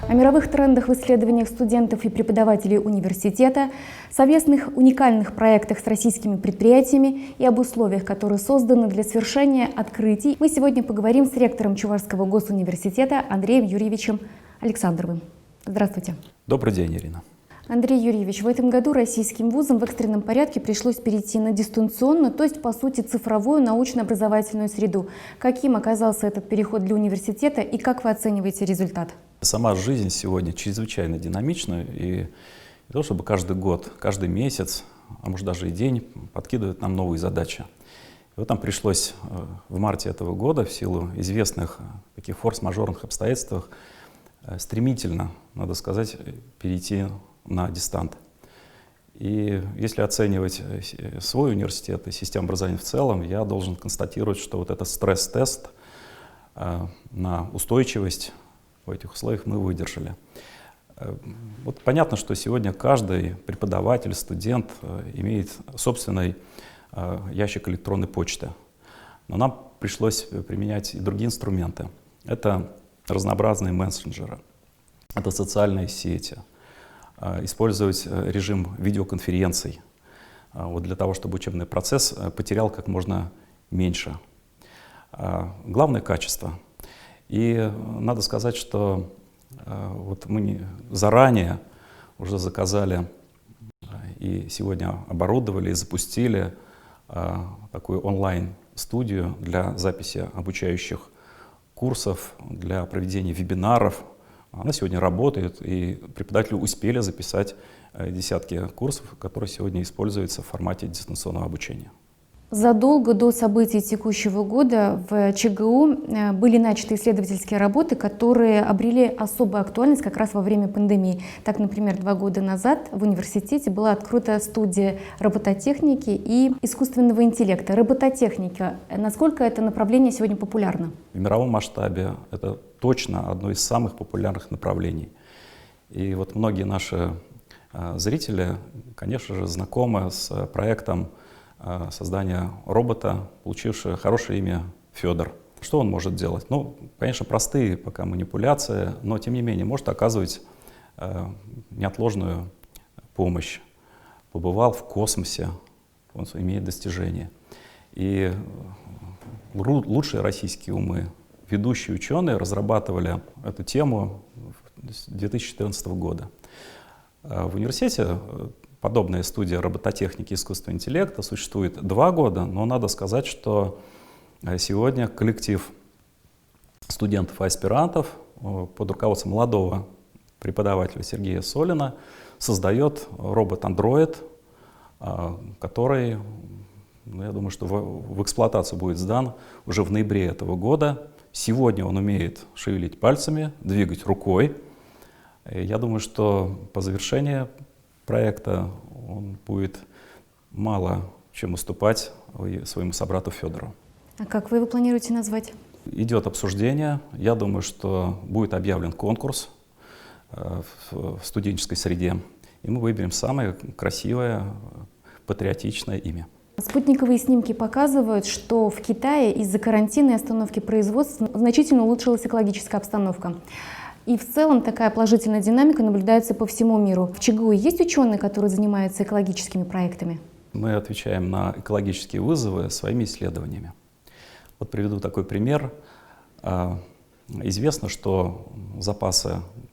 О мировых трендах в исследованиях студентов и преподавателей университета, совместных уникальных проектах с российскими предприятиями и об условиях, которые созданы для совершения открытий, мы сегодня поговорим с ректором Чувашского госуниверситета Андреем Юрьевичем Александровым. Здравствуйте. Добрый день, Ирина. Андрей Юрьевич, в этом году российским вузам в экстренном порядке пришлось перейти на дистанционную, то есть, по сути, цифровую научно-образовательную среду. Каким оказался этот переход для университета и как вы оцениваете результат? Сама жизнь сегодня чрезвычайно динамична, и не то чтобы каждый год, каждый месяц, а может даже и день подкидывает нам новые задачи. И вот нам пришлось в марте этого года в силу известных таких форс-мажорных обстоятельств стремительно, надо сказать, перейти на дистант. И если оценивать свой университет и систему образования в целом, я должен констатировать, что вот этот стресс-тест на устойчивость в этих условиях мы выдержали. Вот понятно, что сегодня каждый преподаватель, студент имеет собственный ящик электронной почты. Но нам пришлось применять и другие инструменты. Это разнообразные мессенджеры, это социальные сети, использовать режим видеоконференций вот для того, чтобы учебный процесс потерял как можно меньше. Главное — качество. И надо сказать, что вот мы заранее уже заказали и сегодня оборудовали и запустили такую онлайн-студию для записи обучающих курсов, для проведения вебинаров. Она сегодня работает, и преподаватели успели записать десятки курсов, которые сегодня используются в формате дистанционного обучения. Задолго до событий текущего года в ЧГУ были начаты исследовательские работы, которые обрели особую актуальность как раз во время пандемии. Так, например, 2 года назад в университете была открыта студия робототехники и искусственного интеллекта. Робототехника, насколько это направление сегодня популярно? В мировом масштабе это точно одно из самых популярных направлений. И вот многие наши зрители, конечно же, знакомы с проектом создания робота, получившего хорошее имя Федор. Что он может делать? Ну, конечно, простые пока манипуляции, но тем не менее может оказывать неотложную помощь. Побывал в космосе, он имеет достижения. И лучшие российские умы, ведущие ученые разрабатывали эту тему с 2014 года. В университете подобная студия робототехники и искусственного интеллекта существует 2 года, но надо сказать, что сегодня коллектив студентов и аспирантов под руководством молодого преподавателя Сергея Солина создает робот-андроид, который, я думаю, что в эксплуатацию будет сдан уже в ноябре этого года. Сегодня он умеет шевелить пальцами, двигать рукой. Я думаю, что по завершении проекта он будет мало чем уступать своему собрату Федору. А как вы его планируете назвать? Идет обсуждение. Я думаю, что будет объявлен конкурс в студенческой среде, и мы выберем самое красивое, патриотичное имя. Спутниковые снимки показывают, что в Китае из-за карантина и остановки производства значительно улучшилась экологическая обстановка. И в целом такая положительная динамика наблюдается по всему миру. В ЧГУ есть ученые, которые занимаются экологическими проектами? Мы отвечаем на экологические вызовы своими исследованиями. Вот приведу такой пример. Известно, что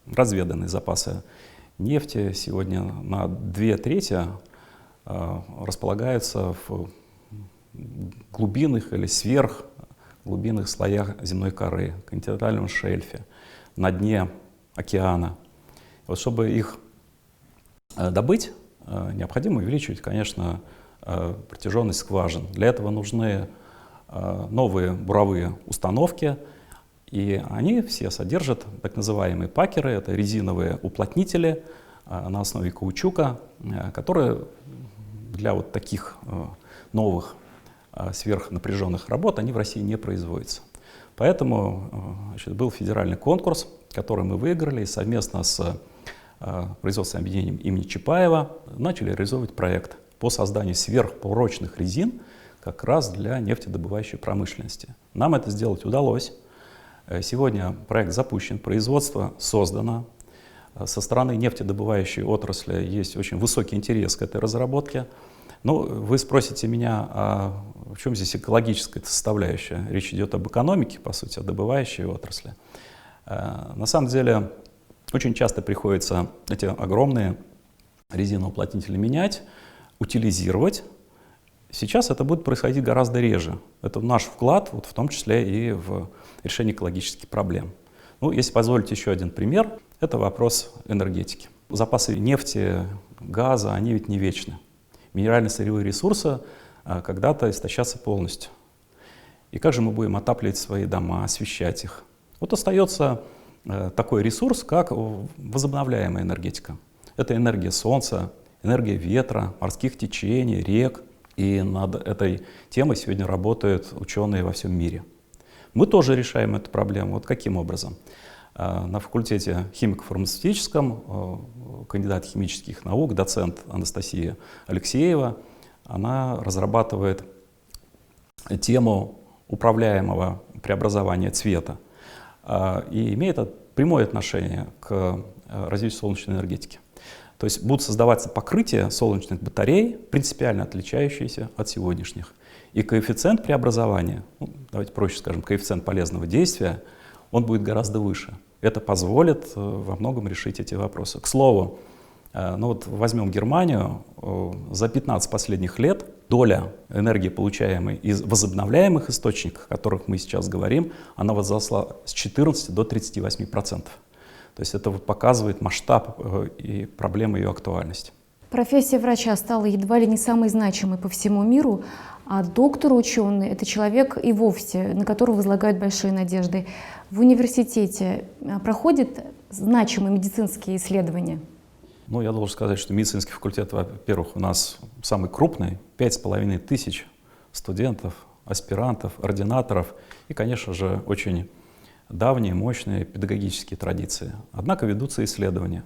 разведанные запасы нефти сегодня на 2/3 располагаются в глубинных или сверхглубинных слоях земной коры, континентальном шельфе, на дне океана. Вот чтобы их добыть, необходимо увеличивать, конечно, протяженность скважин. Для этого нужны новые буровые установки, и они все содержат так называемые пакеры, это резиновые уплотнители на основе каучука, которые для вот таких новых сверхнапряженных работ они в России не производятся. Поэтому был федеральный конкурс, который мы выиграли, и совместно с производственным объединением имени Чапаева начали реализовывать проект по созданию сверхпрочных резин как раз для нефтедобывающей промышленности. Нам это сделать удалось. Сегодня проект запущен, производство создано. Со стороны нефтедобывающей отрасли есть очень высокий интерес к этой разработке. Ну, вы спросите меня, а в чем здесь экологическая составляющая? Речь идет об экономике, по сути, о добывающей отрасли. На самом деле, очень часто приходится эти огромные резиноуплотнители менять, утилизировать. Сейчас это будет происходить гораздо реже. Это наш вклад, вот в том числе и в решение экологических проблем. Ну, если позволите еще один пример, это вопрос энергетики. Запасы нефти, газа, они ведь не вечны. Минерально-сырьевые ресурсы когда-то истощатся полностью. И как же мы будем отапливать свои дома, освещать их? Вот остается такой ресурс, как возобновляемая энергетика. Это энергия солнца, энергия ветра, морских течений, рек. И над этой темой сегодня работают ученые во всем мире. Мы тоже решаем эту проблему. Вот каким образом? На факультете химико-фармацевтическом кандидат химических наук, доцент Анастасия Алексеева, она разрабатывает тему управляемого преобразования цвета и имеет прямое отношение к развитию солнечной энергетики. То есть будут создаваться покрытия солнечных батарей, принципиально отличающиеся от сегодняшних. И коэффициент преобразования, ну, давайте проще скажем, коэффициент полезного действия, он будет гораздо выше. Это позволит во многом решить эти вопросы. К слову, ну вот возьмем Германию, за 15 последних лет доля энергии, получаемой из возобновляемых источников, о которых мы сейчас говорим, она возросла с 14 до 38%. То есть это показывает масштаб и проблемы ее актуальности. Профессия врача стала едва ли не самой значимой по всему миру, а доктор-ученый – это человек и вовсе, на которого возлагают большие надежды. В университете проходят значимые медицинские исследования? Ну, я должен сказать, что медицинский факультет, во-первых, у нас самый крупный, 5500 студентов, аспирантов, ординаторов и, конечно же, очень давние, мощные педагогические традиции. Однако ведутся исследования.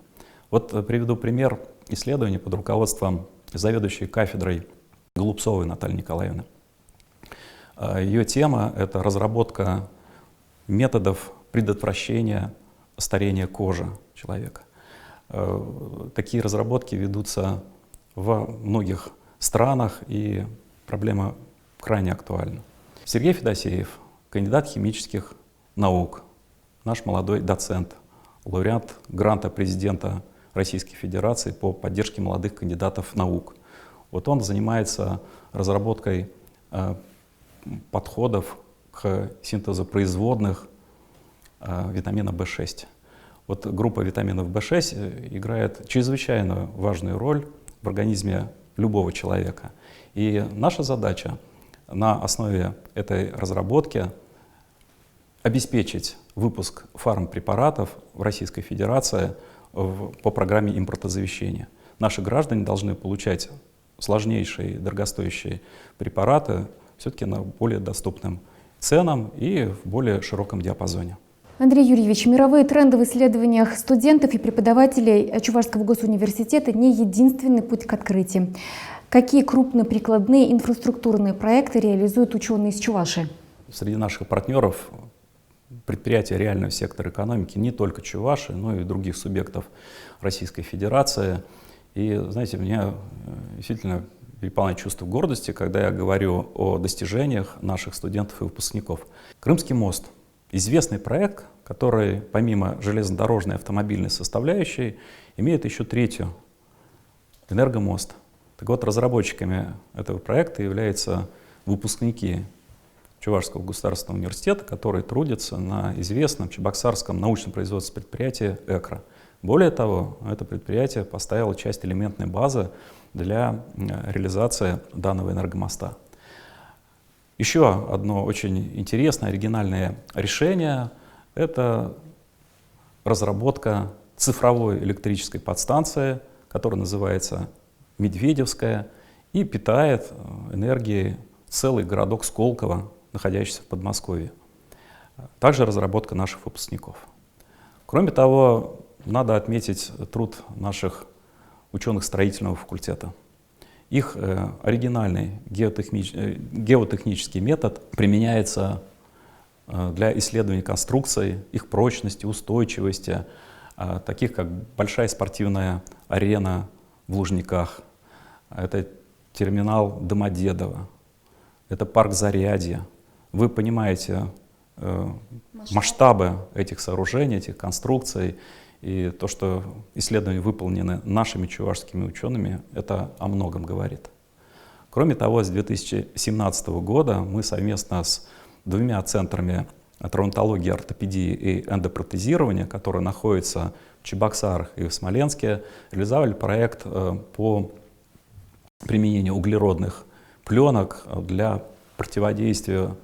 Вот приведу пример исследования под руководством заведующей кафедрой Голубцовой Натальи Николаевны. Ее тема — это разработка методов предотвращения старения кожи человека. Такие разработки ведутся во многих странах, и проблема крайне актуальна. Сергей Федосеев, кандидат химических наук, наш молодой доцент, лауреат гранта президента Российской Федерации по поддержке молодых кандидатов наук. Вот он занимается разработкой подходов к синтезу производных витамина В6. Вот группа витаминов В6 играет чрезвычайно важную роль в организме любого человека. И наша задача на основе этой разработки обеспечить выпуск фармпрепаратов в Российской Федерации по программе импортозавещения. Наши граждане должны получать сложнейшие, дорогостоящие препараты все-таки на более доступным ценам и в более широком диапазоне. Андрей Юрьевич, мировые тренды в исследованиях студентов и преподавателей Чувашского госуниверситета не единственный путь к открытиям. Какие крупные прикладные инфраструктурные проекты реализуют ученые из Чувашии? Среди наших партнеров предприятия реального сектора экономики не только Чувашии, но и других субъектов Российской Федерации. И, знаете, меня действительно переполняет чувство гордости, когда я говорю о достижениях наших студентов и выпускников. Крымский мост — известный проект, который помимо железнодорожной автомобильной составляющей имеет еще третью — энергомост. Так вот, разработчиками этого проекта являются выпускники Чувашского государственного университета, которые трудятся на известном чебоксарском научно-производственном предприятии «Экро». Более того, это предприятие поставило часть элементной базы для реализации данного энергомоста. Еще одно очень интересное, оригинальное решение — это разработка цифровой электрической подстанции, которая называется Медведевская, и питает энергией целый городок Сколково, находящийся в Подмосковье. Также разработка наших выпускников. Кроме того, надо отметить труд наших ученых строительного факультета. Их оригинальный геотехнический метод применяется для исследования конструкций, их прочности, устойчивости, таких как большая спортивная арена в Лужниках, это терминал Домодедово, это парк Зарядье. Вы понимаете масштабы этих сооружений, этих конструкций, и то, что исследования выполнены нашими чувашскими учеными, это о многом говорит. Кроме того, с 2017 года мы совместно с двумя центрами травматологии, ортопедии и эндопротезирования, которые находятся в Чебоксарах и в Смоленске, реализовали проект по применению углеродных пленок для противодействия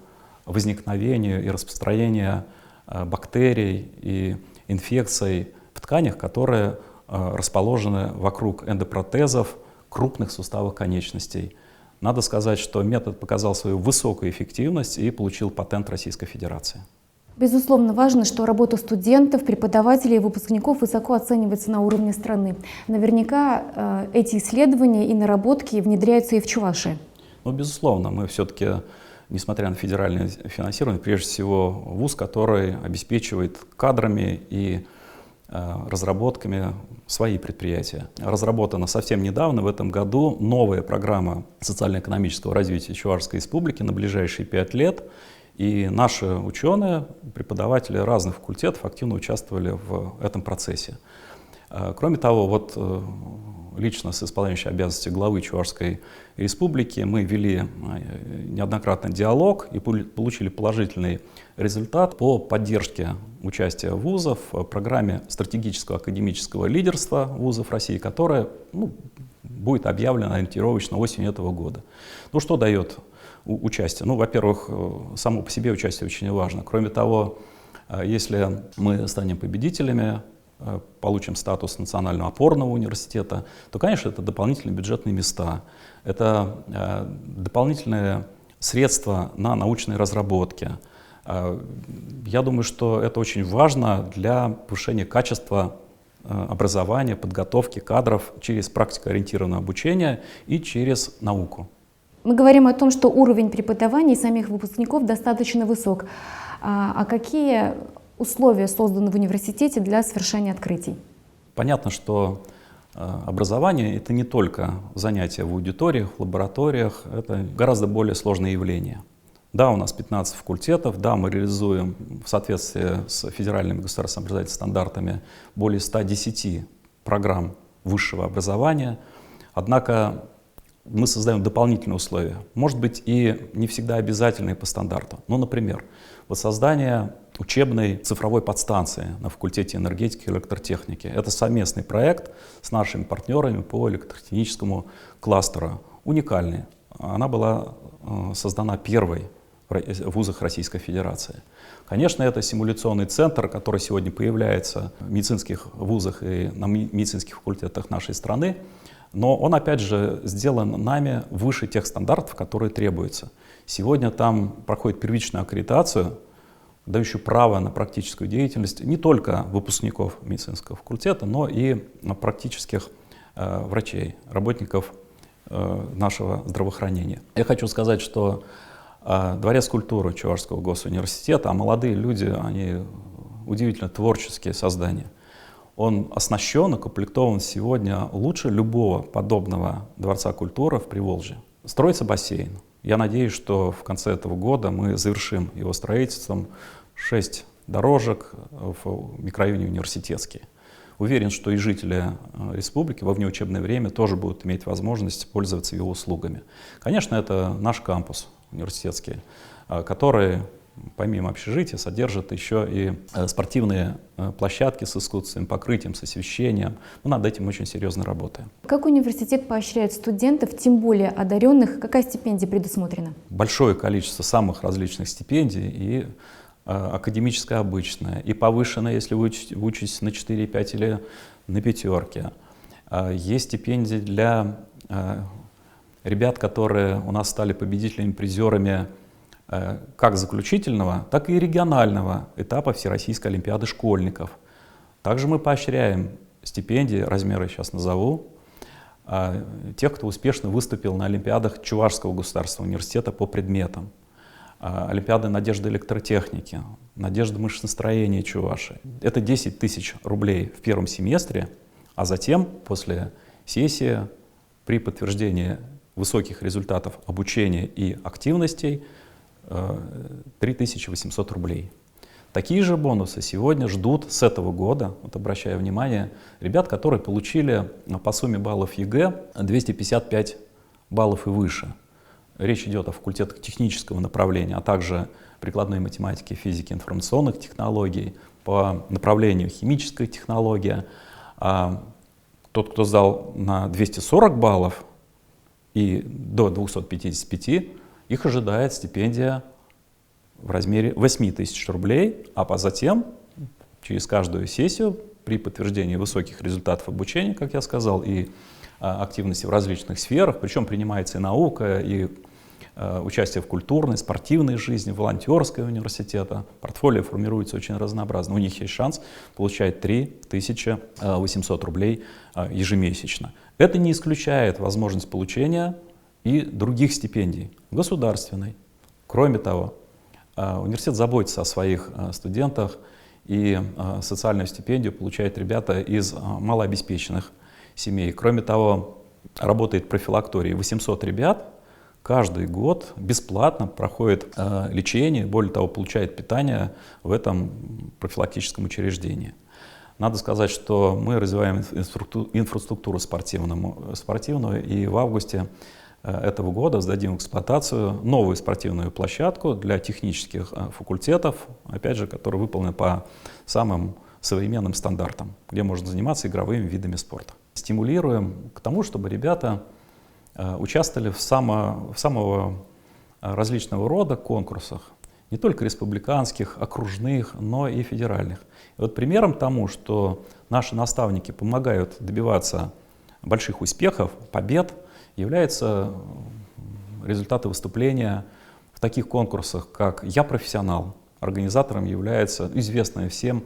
возникновению и распространению бактерий и инфекций в тканях, которые расположены вокруг эндопротезов крупных суставов конечностей. Надо сказать, что метод показал свою высокую эффективность и получил патент Российской Федерации. Безусловно, важно, что работа студентов, преподавателей и выпускников высоко оценивается на уровне страны. Наверняка эти исследования и наработки внедряются и в Чувашии. Ну, безусловно, мы все-таки, несмотря на федеральное финансирование, прежде всего вуз, который обеспечивает кадрами и разработками свои предприятия. Разработана совсем недавно, в этом году, новая программа социально-экономического развития Чувашской Республики на ближайшие 5 лет. И наши ученые, преподаватели разных факультетов активно участвовали в этом процессе. Кроме того, вот лично с исполняющей обязанности главы Чувашской Республики мы вели неоднократно диалог и получили положительный результат по поддержке участия вузов в программе стратегического академического лидерства вузов России, которая будет объявлена ориентировочно осенью этого года. Ну, что дает участие? Ну, во-первых, само по себе участие очень важно. Кроме того, если мы станем победителями, получим статус национального опорного университета, то, конечно, это дополнительные бюджетные места, это дополнительные средства на научные разработки. Я думаю, что это очень важно для повышения качества образования, подготовки кадров через практикоориентированное обучение и через науку. Мы говорим о том, что уровень преподавания самих выпускников достаточно высок. А какие условия созданы в университете для совершения открытий? Понятно, что образование — это не только занятия в аудиториях, в лабораториях, это гораздо более сложное явление. Да, у нас 15 факультетов, да, мы реализуем в соответствии с федеральными государственными образовательными стандартами более 110 программ высшего образования, однако мы создаем дополнительные условия, может быть, и не всегда обязательные по стандарту. Ну, например, воссоздание учебной цифровой подстанции на факультете энергетики и электротехники. Это совместный проект с нашими партнерами по электротехническому кластеру. Уникальный. Она была создана первой в вузах Российской Федерации. Конечно, это симуляционный центр, который сегодня появляется в медицинских вузах и на медицинских факультетах нашей страны, но он, опять же, сделан нами выше тех стандартов, которые требуются. Сегодня там проходит первичную аккредитацию, дающую право на практическую деятельность не только выпускников медицинского факультета, но и практических врачей, работников нашего здравоохранения. Я хочу сказать, что Дворец культуры Чувашского госуниверситета, а молодые люди, они удивительно творческие создания. Он оснащен, укомплектован сегодня лучше любого подобного Дворца культуры в Приволжье. Строится бассейн. Я надеюсь, что в конце этого года мы завершим его строительством 6 дорожек в микрорайоне Университетский. Уверен, что и жители республики во внеучебное время тоже будут иметь возможность пользоваться его услугами. Конечно, это наш кампус университетский, который помимо общежития содержит еще и спортивные площадки с искусственным покрытием, с освещением. Мы над этим очень серьезно работаем. Как университет поощряет студентов, тем более одаренных? Какая стипендия предусмотрена? Большое количество самых различных стипендий, и академическая обычная, и повышенная, если вы учитесь на 4,5 или на 5. Есть стипендии для ребят, которые у нас стали победителями, призерами как заключительного, так и регионального этапа Всероссийской олимпиады школьников. Также мы поощряем стипендии, размеры сейчас назову, тех, кто успешно выступил на олимпиадах Чувашского государственного университета по предметам. Олимпиады Надежды электротехники, Надежды мышцестроения Чувашии. Это 10 тысяч рублей в первом семестре, а затем, после сессии, при подтверждении высоких результатов обучения и активностей, 3800 рублей. Такие же бонусы сегодня ждут с этого года, вот обращаю внимание, ребят, которые получили по сумме баллов ЕГЭ 255 баллов и выше. Речь идет о факультетах технического направления, а также прикладной математики, физики, информационных технологий, по направлению химическая технология. А тот, кто сдал на 240 баллов и до 255, их ожидает стипендия в размере 8 тысяч рублей, а затем, через каждую сессию, при подтверждении высоких результатов обучения, как я сказал, и активности в различных сферах, причем принимается и наука, и участие в культурной, спортивной жизни, волонтерской университета. Портфолио формируется очень разнообразно. У них есть шанс получать 3800 рублей ежемесячно. Это не исключает возможность получения и других стипендий, государственной. Кроме того, университет заботится о своих студентах, и социальную стипендию получают ребята из малообеспеченных семей. Кроме того, работает профилакторий. 800 ребят каждый год бесплатно проходит лечение, более того, получает питание в этом профилактическом учреждении. Надо сказать, что мы развиваем инфраструктуру спортивную, и в августе этого года сдадим в эксплуатацию новую спортивную площадку для технических факультетов, опять же, которая выполнена по самым современным стандартам, где можно заниматься игровыми видами спорта. Стимулируем к тому, чтобы ребята участвовали в самого различного рода конкурсах, не только республиканских, окружных, но и федеральных. И вот примером тому, что наши наставники помогают добиваться больших успехов, побед, являются результаты выступления в таких конкурсах, как «Я профессионал». Организатором является известная всем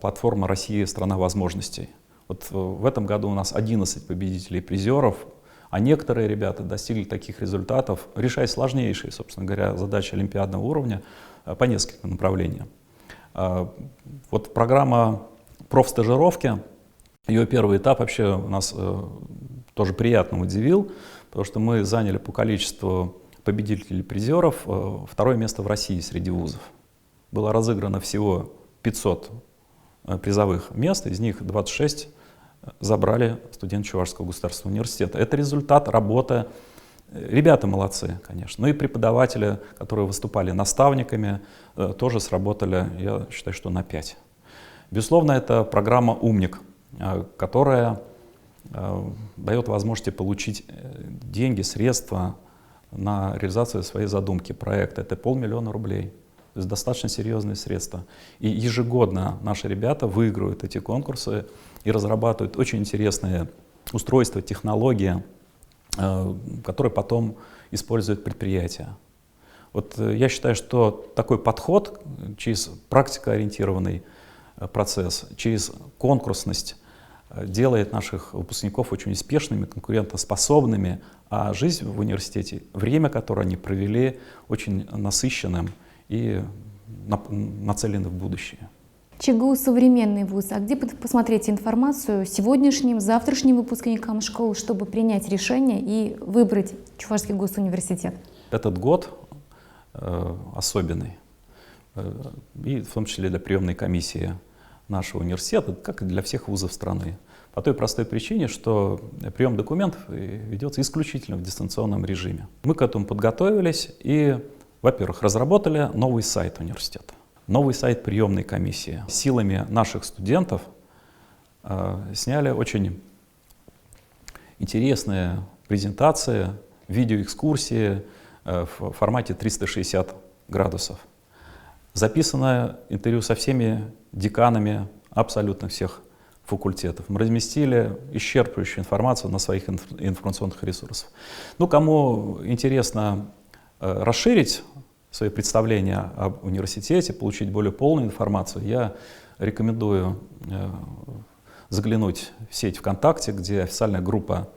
платформа «Россия – страна возможностей». Вот в этом году у нас 11 победителей и призеров, а некоторые ребята достигли таких результатов, решая сложнейшие, собственно говоря, задачи олимпиадного уровня по нескольким направлениям. Вот программа профстажировки, ее первый этап вообще у нас тоже приятно удивил, потому что мы заняли по количеству победителей и призеров второе место в России среди вузов. Было разыграно всего 500 призовых мест, из них 26 забрали студенты Чувашского государственного университета. Это результат работы. Ребята молодцы, конечно. Ну и преподаватели, которые выступали наставниками, тоже сработали, я считаю, что на 5. Безусловно, это программа «Умник», которая дает возможность получить деньги, средства на реализацию своей задумки, проекта. Это 500 000 рублей. То есть достаточно серьезные средства. И ежегодно наши ребята выигрывают эти конкурсы и разрабатывают очень интересные устройства, технологии, которые потом используют предприятия. Вот я считаю, что такой подход через практикоориентированный процесс, через конкурсность делает наших выпускников очень успешными, конкурентоспособными, а жизнь в университете, время, которое они провели, очень насыщенным и нацелены в будущее. ЧГУ — современный вуз. А где посмотреть информацию сегодняшним, завтрашним выпускникам школ, чтобы принять решение и выбрать Чувашский госуниверситет? Этот год особенный, и в том числе для приемной комиссии нашего университета, как и для всех вузов страны. По той простой причине, что прием документов ведется исключительно в дистанционном режиме. Мы к этому подготовились и, во-первых, разработали новый сайт университета, новый сайт приемной комиссии. Силами наших студентов сняли очень интересные презентации, видеоэкскурсии в формате 360 градусов. Записано интервью со всеми деканами абсолютно всех факультетов. Мы разместили исчерпывающую информацию на своих информационных ресурсах. Ну, кому интересно расширить свои представления об университете, получить более полную информацию, я рекомендую заглянуть в сеть ВКонтакте, где официальная группа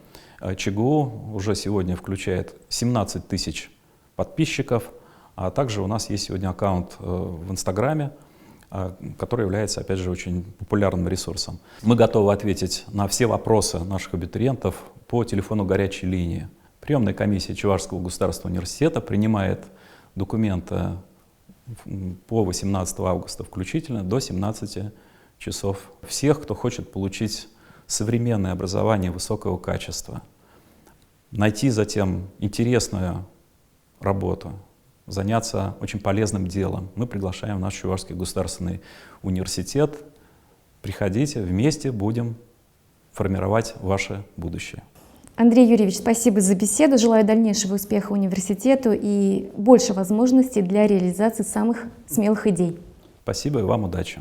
ЧГУ уже сегодня включает 17 тысяч подписчиков, А также у нас есть сегодня аккаунт в Инстаграме, который является, опять же, очень популярным ресурсом. Мы готовы ответить на все вопросы наших абитуриентов по телефону горячей линии. Приемная комиссия Чувашского государственного университета принимает документы по 18 августа включительно до 17 часов. Всех, кто хочет получить современное образование высокого качества, найти затем интересную работу, заняться очень полезным делом, мы приглашаем в наш Чувашский государственный университет. Приходите, вместе будем формировать ваше будущее. Андрей Юрьевич, спасибо за беседу. Желаю дальнейшего успеха университету и больше возможностей для реализации самых смелых идей. Спасибо и вам удачи.